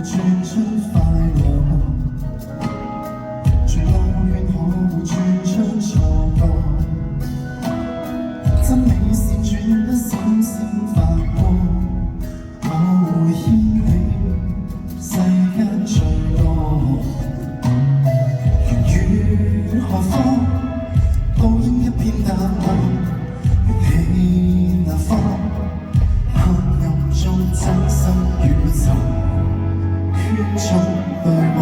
轉出快樂，轉個圈可會轉出錯覺？真美善轉得閃閃發光，我會掀起世間最多。緣與何方？倒映一片淡黃，緣起那方？黑暗中真心宇宙，圈中對望。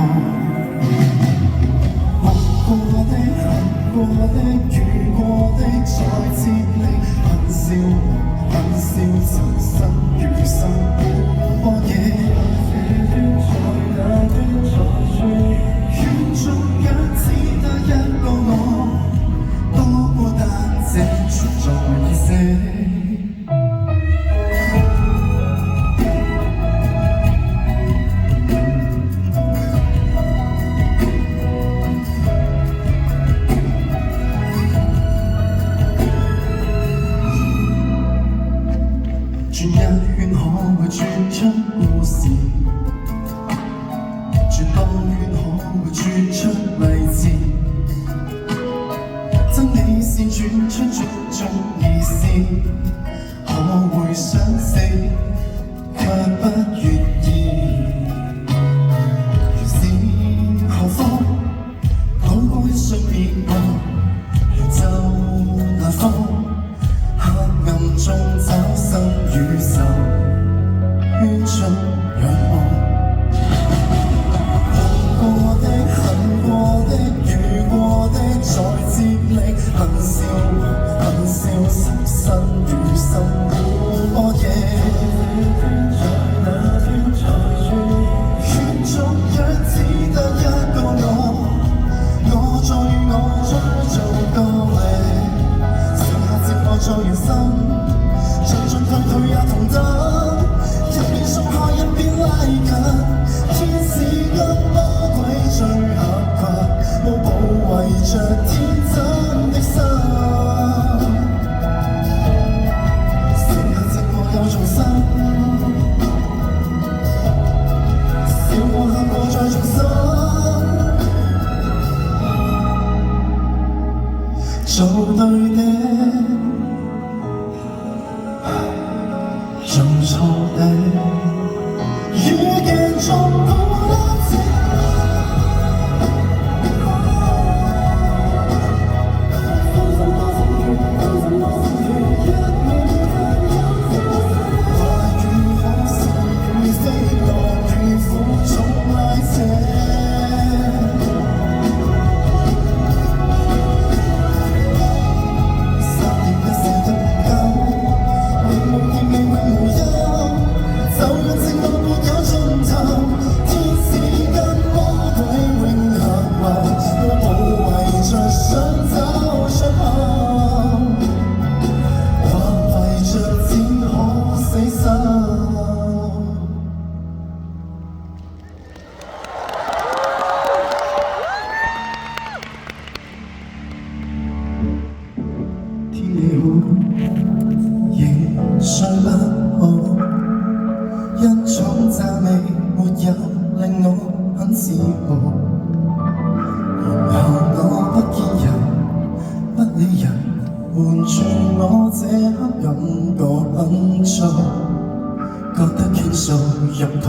夢過的、恨過的、遇過的，再接力，恨笑恨笑，情深如深波野。在那端在最圈中央，只得一個我，多孤單這存在已死。轉一圈可會轉出故事？轉多圈可會轉出勵志？真理是轉出種種意思，可會想死，卻不願意。如是何方？好過一瞬變過，如走那方？黑暗中找生與受，圈中仰望。夢過的、恨過的、遇過的，再接力，恨笑恨笑，情深如深波野。在那端在最圈中央，只得一個我，我在與我中做個力。在人生，進進退退也同等，一邊鬆開一邊拉緊，天使跟魔鬼最合群，無保衛着天真的心。剩下直過又重生，笑過喊過再重生，做對的。做錯的，遇見中不了解。風風多風雨，風風多風雨，一面看有風。話語可是與飛落與負重拉扯。仍睡不好，一種讚美沒有令我很自豪。然後我不見人，不理人，換住我這刻感覺很糟，覺得傾訴入途。